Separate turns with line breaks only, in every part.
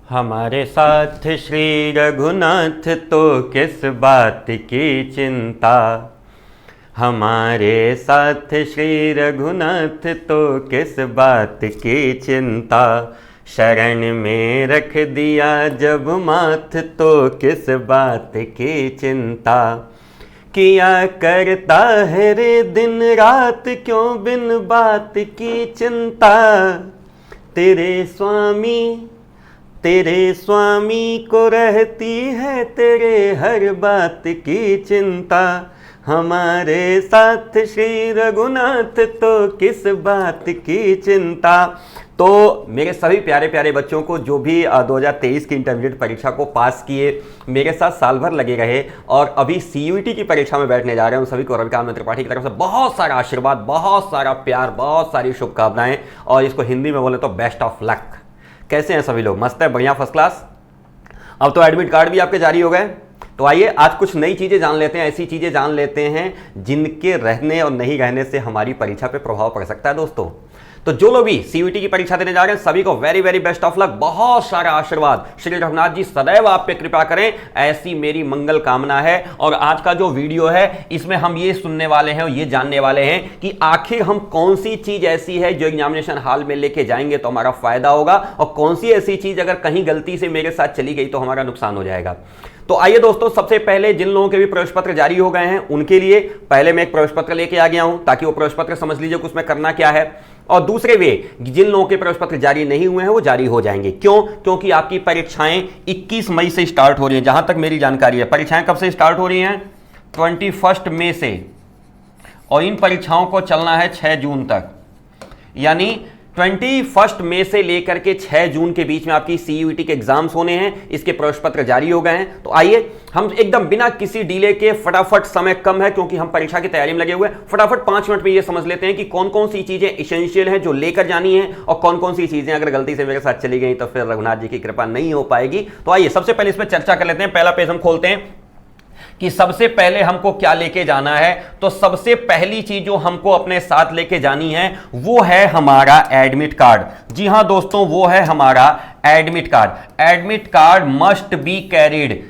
हमारे साथ श्री रघुनाथ तो किस बात की चिंता। हमारे साथ श्री रघुनाथ तो किस बात की चिंता। शरण में रख दिया जब माथ तो किस बात की चिंता। किया करता है रे दिन रात क्यों बिन बात की चिंता। तेरे स्वामी को रहती है तेरे हर बात की चिंता। हमारे साथ श्री रघुनाथ तो किस बात की चिंता। तो मेरे सभी प्यारे प्यारे बच्चों को जो भी 2023 की इंटरमीडिएट परीक्षा को पास किए, मेरे साथ साल भर लगे रहे और अभी सीयूईटी की परीक्षा में बैठने जा रहे हैं, उन सभी को रविकांत त्रिपाठी की तरफ से बहुत सारा आशीर्वाद, बहुत सारा प्यार, बहुत सारी शुभकामनाएं और इसको हिंदी में बोले तो बेस्ट ऑफ लक। कैसे हैं सभी लोग? मस्त है, बढ़िया, फर्स्ट क्लास। अब तो एडमिट कार्ड भी आपके जारी हो गए, तो आइए आज कुछ नई चीजें जान लेते हैं, ऐसी चीजें जान लेते हैं जिनके रहने और नहीं रहने से हमारी परीक्षा पे प्रभाव पड़ सकता है दोस्तों। तो जो लोग भी सीयूईटी की परीक्षा देने जा रहे हैं सभी को very very best of luck, बहुत सारा आशीर्वाद। श्री रघुनाथ जी सदैव आप पे कृपा करें, ऐसी मेरी मंगल कामना है। और आज का जो वीडियो है इसमें हम ये सुनने वाले हैं और ये जानने वाले हैं कि आखिर हम कौन सी चीज ऐसी है जो एग्जामिनेशन हॉल में लेके जाएंगे तो हमारा फायदा होगा और कौन सी ऐसी चीज अगर कहीं गलती से मेरे साथ चली गई तो हमारा नुकसान हो जाएगा। तो आइए दोस्तों, सबसे पहले जिन लोगों के भी प्रवेश पत्र जारी हो गए हैं उनके लिए पहले मैं एक प्रवेश पत्र लेके आ गया हूं ताकि वो प्रवेश पत्र समझ लीजिए कि उसमें करना क्या है। और दूसरे वे जिन लोगों के प्रवेश पत्र जारी नहीं हुए हैं वो जारी हो जाएंगे। क्यों? क्योंकि आपकी परीक्षाएं 21 मई से स्टार्ट हो रही हैं, जहां तक मेरी जानकारी है। परीक्षाएं कब से स्टार्ट हो रही हैं? 21 मई से, और इन परीक्षाओं को चलना है 6 जून तक। यानी 21 मई से लेकर के 6 जून के बीच में आपकी सीयूईटी के एग्जाम्स होने हैं। इसके प्रवेश पत्र जारी हो गए हैं। तो आइए हम एकदम बिना किसी डिले के, फटाफट, समय कम है क्योंकि हम परीक्षा की तैयारी में लगे हुए हैं, फटाफट 5 मिनट में ये समझ लेते हैं कि कौन कौन सी चीजें इसेंशियल हैं जो लेकर जानी है और कौन कौन सी चीजें अगर गलती से मेरे साथ चली गई तो फिर रघुनाथ जी की कृपा नहीं हो पाएगी। तो आइए सबसे पहले इस पर चर्चा कर लेते हैं। पहला पेज हम खोलते हैं कि सबसे पहले हमको क्या लेके जाना है। तो सबसे पहली चीज जो हमको अपने साथ लेके जानी है वो है हमारा एडमिट कार्ड। जी हां दोस्तों, वो है हमारा admit card. Admit card must be carried.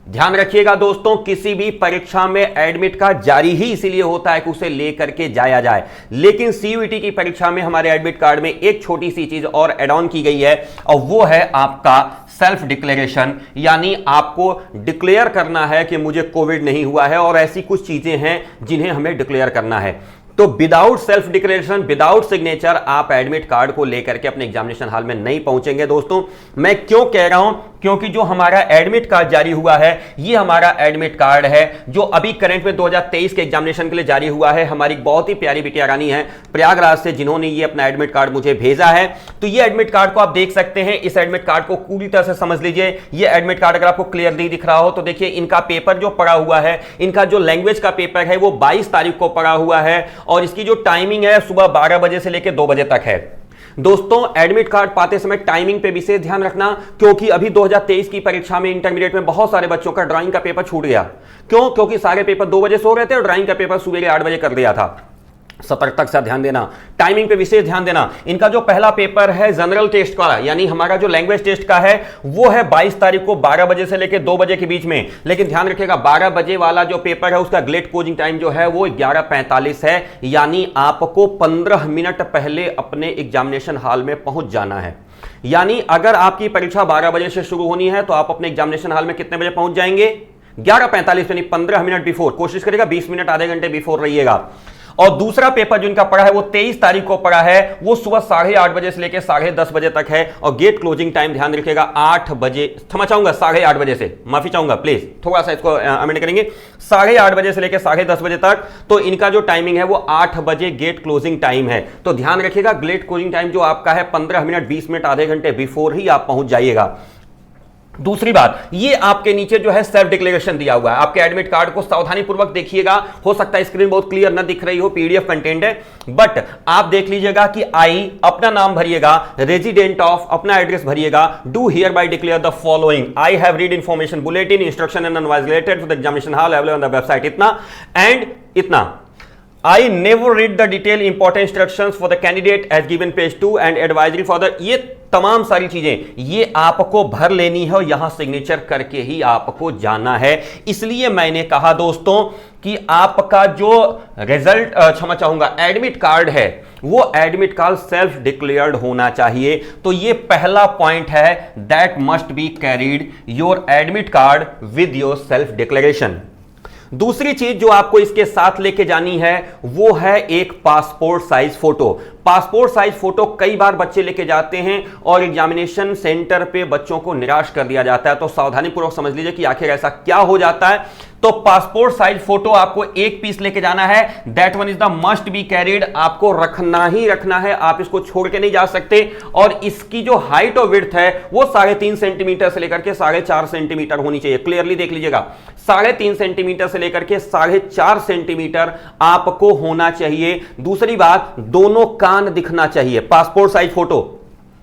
ध्यान रखिएगा दोस्तों, किसी भी परीक्षा में एडमिट कार्ड जारी ही इसीलिए होता है कि उसे लेकर के जाया जाए। लेकिन सीयूईटी की परीक्षा में हमारे एडमिट कार्ड में एक छोटी सी चीज और ऐड ऑन की गई है और वो है आपका सेल्फ डिक्लेरेशन। यानी आपको डिक्लेयर करना है कि मुझे कोविड नहीं हुआ है और ऐसी कुछ चीजें हैं जिन्हें हमें डिक्लेयर करना है। तो without self declaration, without signature आप एडमिट कार्ड को लेकर के अपने एग्जामिनेशन हॉल में नहीं पहुंचेंगे दोस्तों। मैं क्यों कह रहा हूं? क्योंकि जो हमारा एडमिट कार्ड जारी हुआ है ये हमारा एडमिट कार्ड है जो अभी करंट में 2023 के एग्जामिनेशन के लिए जारी हुआ है। हमारी बहुत ही प्यारी बिटिया रानी है प्रयागराज से, जिन्होंने ये अपना एडमिट कार्ड मुझे भेजा है। तो ये एडमिट कार्ड को आप देख सकते हैं। इस एडमिट कार्ड को पूरी तरह से समझ लीजिए। ये एडमिट कार्ड अगर आपको क्लियर नहीं दिख रहा हो तो देखिए, इनका पेपर जो पड़ा हुआ है, इनका जो लैंग्वेज का पेपर है वो 22 तारीख को पड़ा हुआ है और इसकी जो टाइमिंग है सुबह 12 बजे से लेकर 2 बजे तक है। दोस्तों एडमिट कार्ड पाते समय टाइमिंग पे विशेष ध्यान रखना, क्योंकि अभी 2023 की परीक्षा में इंटरमीडिएट में बहुत सारे बच्चों का ड्राइंग का पेपर छूट गया। क्यों? क्योंकि सारे पेपर 2 बजे सो रहे थे और ड्राइंग का पेपर सुबह 8 बजे कर दिया था। सतर्कता से ध्यान देना, टाइमिंग पे विशेष ध्यान देना। इनका जो पहला पेपर है जनरल टेस्ट का, यानी हमारा जो लैंग्वेज टेस्ट का है, वो है 22 तारीख को 12 बजे से लेकर 2 बजे के बीच में। लेकिन ध्यान रखिएगा 12 बजे वाला जो पेपर है उसका ग्लेड कोचिंग टाइम जो है वो 11:45 है। यानी आपको 15 मिनट पहले अपने एग्जामिनेशन हॉल में पहुंच जाना है। यानी अगर आपकी परीक्षा 12 बजे से शुरू होनी है तो आप अपने एग्जामिनेशन हॉल में कितने बजे पहुंच जाएंगे? 11:45, यानी 15 मिनट बिफोर। कोशिश करेगा 20 मिनट, आधे घंटे बिफोर रहिएगा। और दूसरा पेपर जो इनका पड़ा है वो 23 तारीख को पड़ा है, वो सुबह 8:30 बजे से लेकर 10:30 बजे तक है और गेट क्लोजिंग टाइम ध्यान रखिएगा 8 बजे, क्षमा चाहूंगा 8:30 बजे से, माफी चाहूंगा प्लीज, थोड़ा सा इसको अमेंड करेंगे, 8:30 बजे से लेकर 10:30 बजे तक। तो इनका जो टाइमिंग है वो 8 बजे गेट क्लोजिंग टाइम है। तो ध्यान रखिएगा गेट क्लोजिंग टाइम जो आपका है 15 मिनट 20 मिनट आधे घंटे बिफोर ही आप पहुंच जाइएगा। दूसरी बात, ये आपके नीचे जो है सेल्फ डिक्लेरेशन दिया हुआ है। आपके एडमिट कार्ड को सावधानी पूर्वक देखिएगा, हो सकता है स्क्रीन बहुत क्लियर ना दिख रही हो, पीडीएफ कंटेंट है, बट आप देख लीजिएगा कि आई अपना नाम भरिएगा, रेजिडेंट ऑफ अपना एड्रेस भरिएगा, do hereby declare the following, I have read information bulletin instruction and advice related to the examination hall available on the website, इतना एंड इतना। I never read the detailed important instructions for the candidate as given page 2 and advisory for the, ये तमाम सारी चीजें ये आपको भर लेनी है और यहां सिग्नेचर करके ही आपको जाना है। इसलिए मैंने कहा दोस्तों कि आपका जो रिजल्ट क्षमा चाहूंगा एडमिट कार्ड है वो एडमिट कार्ड सेल्फ डिक्लेयर्ड होना चाहिए। तो ये पहला पॉइंट है, that must be carried your admit card with your self declaration. दूसरी चीज जो आपको इसके साथ लेके जानी है वो है एक passport size photo. Passport size photo कई बार बच्चे लेके जाते हैं और एग्जामिनेशन सेंटर पे बच्चों को निराश कर दिया जाता है। तो सावधानीपूर्वक समझ लीजिए कि आखिर ऐसा क्या हो जाता है। तो पासपोर्ट साइज फोटो आपको एक पीस लेके जाना है, that one is the must be carried. आपको रखना ही रखना है, आप इसको छोड़ के नहीं जा सकते। और इसकी जो हाइट और विड्थ है वो 3.5 सेंटीमीटर से लेकर के 4.5 सेंटीमीटर होनी चाहिए। क्लियरली देख लीजिएगा, 3.5 सेंटीमीटर से लेकर के 4.5 सेंटीमीटर आपको होना चाहिए। दूसरी बात, दोनों कान दिखना चाहिए। पासपोर्ट साइज फोटो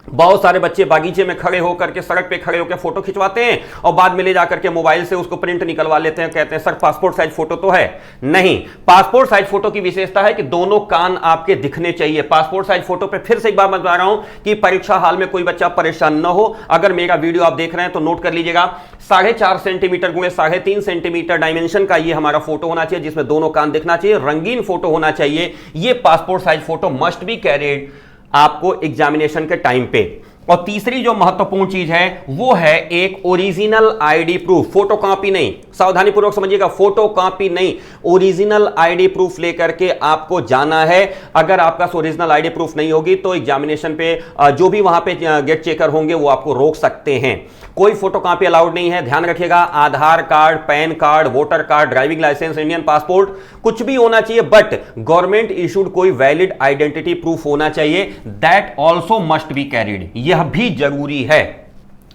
बहुत सारे बच्चे बागीचे में खड़े होकर के, सड़क पे खड़े होकर फोटो खिंचवाते हैं और बाद में ले जाकर के मोबाइल से उसको प्रिंट निकलवा लेते हैं, कहते हैं सर पासपोर्ट साइज फोटो तो है। नहीं, पासपोर्ट साइज फोटो की विशेषता है कि दोनों कान आपके दिखने चाहिए। पासपोर्ट साइज फोटो पे फिर से एक बार बता रहा हूं कि परीक्षा हाल में कोई बच्चा परेशान न हो। अगर मेरा वीडियो आप देख रहे हैं तो नोट कर लीजिएगा, 4.5 सेंटीमीटर गुणे 3.5 सेंटीमीटर डायमेंशन का ये हमारा फोटो होना चाहिए, जिसमें दोनों कान दिखना चाहिए, रंगीन फोटो होना चाहिए। ये passport size photo must be carried आपको एग्जामिनेशन के टाइम पे। और तीसरी जो महत्वपूर्ण चीज है वो है एक original ID proof. Photo copy नहीं, सावधानी पूर्वक समझिएगा, फोटो कॉपी नहीं, ओरिजिनल आईडी प्रूफ लेकर के आपको जाना है। अगर आपका ओरिजिनल आईडी प्रूफ नहीं होगी तो एग्जामिनेशन पे जो भी वहां पे गेट चेकर होंगे वो आपको रोक सकते हैं। कोई फोटो कॉपी अलाउड नहीं है, ध्यान रखिएगा। Aadhaar card, PAN card, voter card, driving licence, Indian passport कुछ भी होना चाहिए, बट गवर्नमेंट इशूड कोई वैलिड आइडेंटिटी प्रूफ होना चाहिए, that also must be carried. यह भी जरूरी है।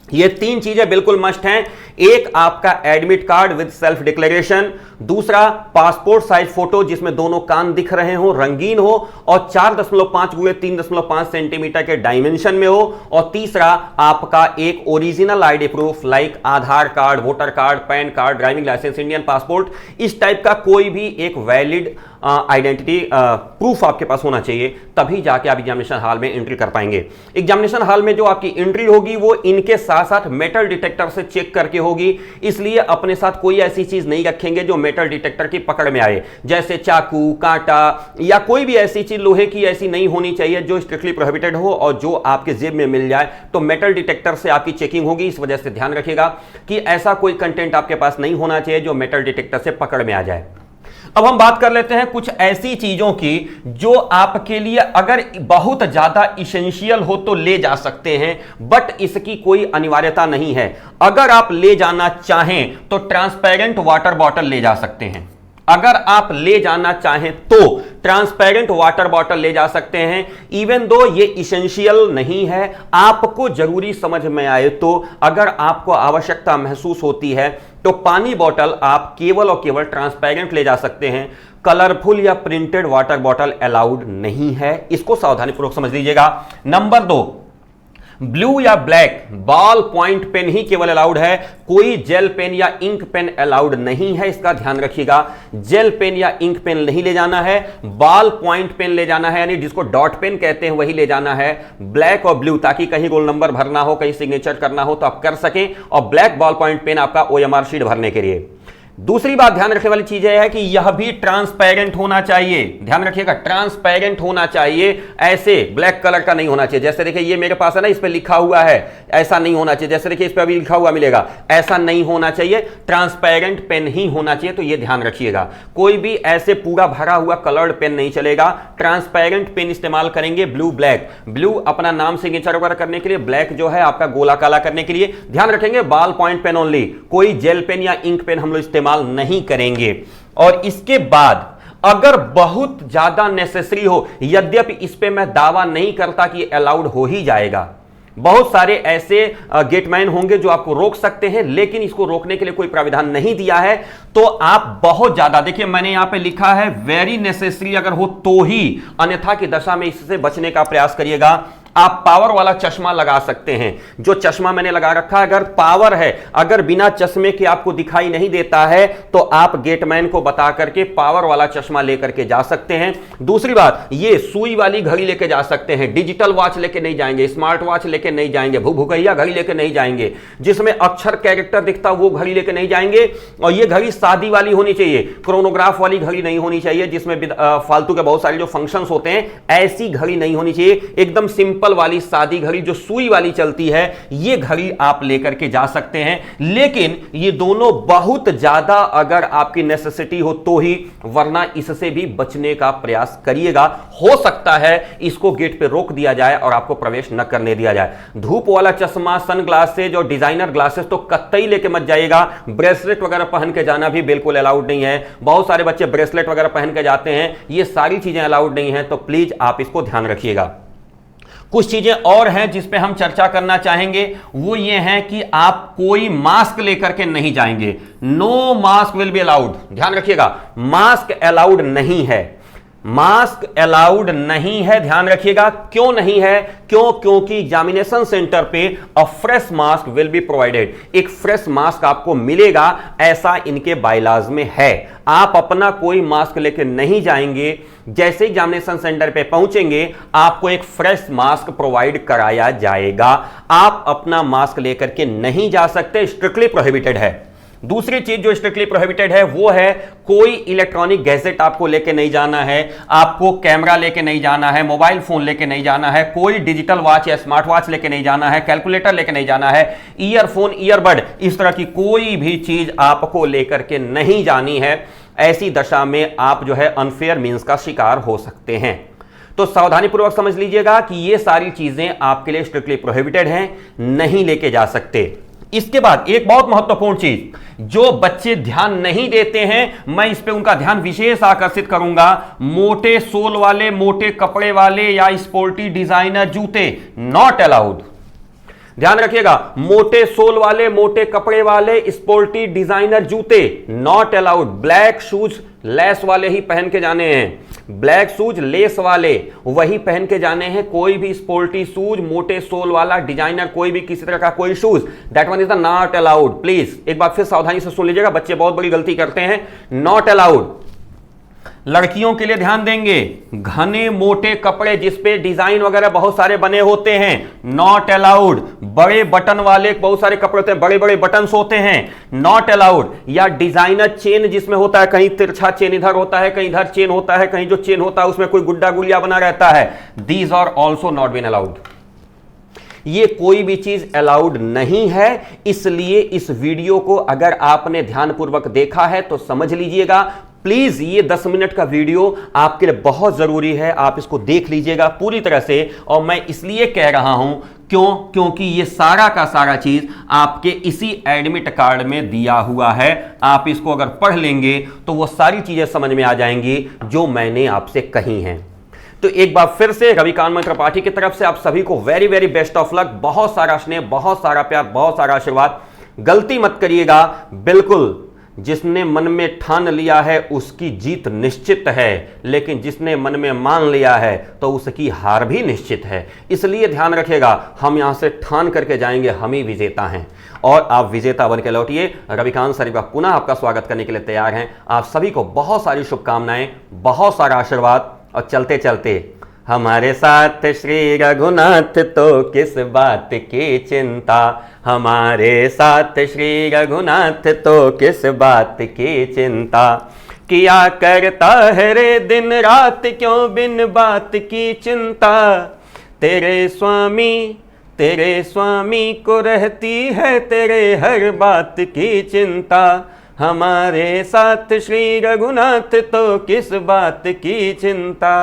ये 3 चीजें बिल्कुल मस्ट हैं। एक आपका admit card with self declaration, दूसरा पासपोर्ट साइज फोटो जिसमें दोनों कान दिख रहे हो, रंगीन हो और 4.5 गुणे 3.5 सेंटीमीटर के डायमेंशन में हो, और तीसरा आपका एक original ID proof like Aadhaar card, voter card, PAN card, driving licence, Indian passport, इस टाइप का कोई भी एक वैलिड आइडेंटिटी प्रूफ आपके पास होना चाहिए, तभी जाके आप एग्जामिनेशन हॉल में एंट्री कर पाएंगे। एग्जामिनेशन हॉल में जो आपकी एंट्री होगी वो इनके साथ साथ मेटल डिटेक्टर से चेक करके होगी, इसलिए अपने साथ कोई ऐसी चीज नहीं रखेंगे जो मेटल डिटेक्टर की पकड़ में आए, जैसे चाकू, कांटा या कोई भी ऐसी चीज लोहे की ऐसी नहीं होनी चाहिए जो स्ट्रिक्टली प्रोहिबिटेड हो और जो आपके जेब में मिल जाए। तो मेटल डिटेक्टर से आपकी चेकिंग होगी, इस वजह से ध्यान रखिएगा कि ऐसा कोई कंटेंट आपके पास नहीं होना चाहिए जो मेटल डिटेक्टर से पकड़ में आ जाए। अब हम बात कर लेते हैं कुछ ऐसी चीजों की जो आपके लिए अगर बहुत ज्यादा इसेंशियल हो तो ले जा सकते हैं, बट इसकी कोई अनिवार्यता नहीं है। अगर आप ले जाना चाहें तो ट्रांसपेरेंट वाटर बॉटल ले जा सकते हैं। अगर आप ले जाना चाहें तो ट्रांसपेरेंट वाटर बॉटल ले जा सकते हैं, इवन दो ये इसेंशियल नहीं है, आपको जरूरी समझ में आए तो अगर आपको आवश्यकता महसूस होती है तो पानी बॉटल आप केवल और केवल ट्रांसपेरेंट ले जा सकते हैं। कलरफुल या प्रिंटेड वाटर बॉटल अलाउड नहीं है, इसको सावधानीपूर्वक समझ लीजिएगा। नंबर 2, ब्लू या ब्लैक बॉल पॉइंट पेन ही केवल अलाउड है, कोई जेल पेन या इंक पेन अलाउड नहीं है, इसका ध्यान रखिएगा। जेल पेन या इंक पेन नहीं ले जाना है, बॉल पॉइंट पेन ले जाना है, यानी जिसको डॉट पेन कहते हैं वही ले जाना है, ब्लैक और ब्लू, ताकि कहीं रोल नंबर भरना हो, कहीं सिग्नेचर करना हो तो आप कर सकें, और ब्लैक बॉल पॉइंट पेन आपका OMR शीट भरने के लिए। दूसरी बात ध्यान रखने वाली चीज है कि यह भी ट्रांसपेरेंट होना चाहिए, ध्यान रखिएगा, ट्रांसपेरेंट होना चाहिए, ऐसे ब्लैक कलर का नहीं होना चाहिए। जैसे देखिए ये मेरे पास है ना, इस पे लिखा हुआ है, ऐसा नहीं होना चाहिए। जैसे देखिए इस पे अभी लिखा हुआ मिलेगा, ऐसा नहीं होना चाहिए, ट्रांसपेरेंट पेन ही होना चाहिए। तो ये ध्यान रखिएगा, कोई भी ऐसे पूरा भरा हुआ कलर्ड पेन नहीं चलेगा, ट्रांसपेरेंट पेन इस्तेमाल करेंगे। ब्लू ब्लैक, ब्लू अपना नाम सिग्नेचर वगैरह करने के लिए, ब्लैक जो है आपका गोला काला करने के लिए। ध्यान रखेंगे बॉल पॉइंट पेन ओनली, कोई जेल पेन या इंक पेन हम लोग इस्तेमाल नहीं करेंगे। और इसके बाद अगर बहुत ज्यादा नेसेसरी हो, यद्यपि इस पे मैं दावा नहीं करता कि अलाउड हो ही जाएगा, बहुत सारे ऐसे गेटमैन होंगे जो आपको रोक सकते हैं, लेकिन इसको रोकने के लिए कोई प्राविधान नहीं दिया है। तो आप बहुत ज्यादा देखिए, मैंने यहां पे लिखा है वेरी नेसेसरी अगर हो तो ही, अन्यथा की दशा में इससे बचने का प्रयास करिएगा। आप पावर वाला चश्मा लगा सकते हैं। जो चश्मा मैंने लगा रखा है, अगर पावर है, अगर बिना चश्मे के आपको दिखाई नहीं देता है, तो आप गेटमैन को बता करके पावर वाला चश्मा लेकर के जा सकते हैं। दूसरी बात, ये सुई वाली घड़ी लेके जा सकते हैं, डिजिटल वॉच लेके नहीं जाएंगे, स्मार्ट वॉच लेके नहीं जाएंगे, भूभुकैया घड़ी लेके नहीं जाएंगे, जिसमें अक्षर कैरेक्टर दिखता वो घड़ी लेके नहीं जाएंगे। और ये घड़ी शादी वाली होनी चाहिए, क्रोनोग्राफ वाली घड़ी नहीं होनी चाहिए, जिसमें फालतू के बहुत सारे जो फंक्शंस होते हैं, ऐसी घड़ी नहीं होनी चाहिए। एकदम सिंपल वाली सादी घड़ी जो सुई वाली चलती है, ये घड़ी आप लेकर के जा सकते हैं। लेकिन ये दोनों बहुत ज्यादा अगर आपकी नेसेसिटी हो तो ही, वरना इससे भी बचने का प्रयास करिएगा। हो सकता है इसको गेट पे रोक दिया जाए और आपको प्रवेश न करने दिया जाए। धूप वाला चश्मा, सन ग्लासेज और डिजाइनर ग्लासेस तो कतई लेके मत जाइएगा। ब्रेसलेट वगैरह पहन के जाना भी बिल्कुल अलाउड नहीं है। बहुत सारे बच्चे ब्रेसलेट वगैरह पहन के जाते हैं, ये सारी चीजें अलाउड नहीं है, तो प्लीज आप इसको ध्यान रखिएगा। कुछ चीजें और हैं जिस पे हम चर्चा करना चाहेंगे, वो ये है कि आप कोई मास्क लेकर के नहीं जाएंगे। No mask will be allowed. ध्यान रखिएगा, मास्क अलाउड नहीं है, मास्क अलाउड नहीं है, ध्यान रखिएगा। क्यों नहीं है? क्योंकि एग्जामिनेशन सेंटर पे अ fresh mask will be provided. एक फ्रेश मास्क आपको मिलेगा, ऐसा इनके बायलॉज में है। आप अपना कोई मास्क लेके नहीं जाएंगे, जैसे एग्जामिनेशन सेंटर पे पहुंचेंगे आपको एक फ्रेश मास्क प्रोवाइड कराया जाएगा। आप अपना मास्क लेकर के नहीं जा सकते, स्ट्रिक्टली प्रोहिबिटेड है। दूसरी चीज जो स्ट्रिक्टली प्रोहिबिटेड है वो है कोई इलेक्ट्रॉनिक गैजेट आपको लेके नहीं जाना है, आपको कैमरा लेके नहीं जाना है, मोबाइल फोन लेके नहीं जाना है, कोई डिजिटल वॉच या स्मार्ट वॉच लेके नहीं जाना है, कैलकुलेटर लेके नहीं जाना है, ईयरफोन, ईयरबड, इस तरह की कोई भी चीज आपको लेकर के नहीं जानी है। ऐसी दशा में आप जो है अनफेयर मींस का शिकार हो सकते हैं। तो सावधानी पूर्वक समझ लीजिएगा कि ये सारी चीजें आपके लिए स्ट्रिक्टली प्रोहिबिटेड हैं, नहीं लेके जा सकते। इसके बाद एक बहुत महत्वपूर्ण चीज जो बच्चे ध्यान नहीं देते हैं, मैं इस पे उनका ध्यान विशेष आकर्षित करूंगा। मोटे सोल वाले, मोटे कपड़े वाले या स्पोर्टी डिजाइनर जूते नॉट अलाउड। ध्यान रखिएगा, मोटे सोल वाले, मोटे कपड़े वाले, स्पोर्टी डिजाइनर जूते not allowed. Black shoes less वाले ही पहन के जाने हैं, ब्लैक शूज लेस वाले वही पहन के जाने हैं। कोई भी स्पोर्टी शूज, मोटे सोल वाला, डिजाइनर, कोई भी किसी तरह का कोई shoes, that one is the not allowed. Please एक बार फिर सावधानी से सुन लीजिएगा, बच्चे बहुत बड़ी गलती करते हैं। Not allowed. लड़कियों के लिए ध्यान देंगे, घने मोटे कपड़े जिसपे डिजाइन वगैरह बहुत सारे बने होते हैं, नॉट अलाउड। बड़े बटन वाले बहुत सारे कपड़े होते हैं, बड़े बड़े बटन्स होते हैं, नॉट अलाउड। या डिजाइनर चेन जिसमें होता है, कहीं तिरछा चेन इधर होता है, कहीं इधर चेन होता है, कहीं जो चेन होता है उसमें कोई गुड्डा गुलिया बना रहता है, these are also not been allowed. ये कोई भी चीज अलाउड नहीं है। इसलिए इस वीडियो को अगर आपने ध्यानपूर्वक देखा है तो समझ लीजिएगा। प्लीज ये 10 मिनट का वीडियो आपके लिए बहुत जरूरी है, आप इसको देख लीजिएगा पूरी तरह से। और मैं इसलिए कह रहा हूं क्योंकि ये सारा का सारा चीज आपके इसी एडमिट कार्ड में दिया हुआ है। आप इसको अगर पढ़ लेंगे तो वो सारी चीजें समझ में आ जाएंगी जो मैंने आपसे कही हैं। तो एक बार फिर से रविकांत त्रिपाठी की तरफ से आप सभी को very very best of luck. बहुत सारा स्नेह, बहुत सारा प्यार, बहुत सारा आशीर्वाद। गलती मत करिएगा, बिल्कुल जिसने मन में ठान लिया है उसकी जीत निश्चित है, लेकिन जिसने मन में मान लिया है तो उसकी हार भी निश्चित है। इसलिए ध्यान रखिएगा, हम यहां से ठान करके जाएंगे, हम ही विजेता हैं और आप विजेता बन के लौटिए। रविकांत सर पुनः आपका स्वागत करने के लिए तैयार हैं। आप सभी को बहुत सारी शुभकामनाएं, बहुत सारा आशीर्वाद। और चलते चलते हमारे साथ श्री रघुनाथ तो किस बात की चिंता, हमारे साथ श्री रघुनाथ तो किस बात की चिंता। किया करता है रे दिन रात क्यों बिन बात की चिंता, तेरे स्वामी को रहती है तेरे हर बात की चिंता। हमारे साथ श्री रघुनाथ तो किस बात की चिंता।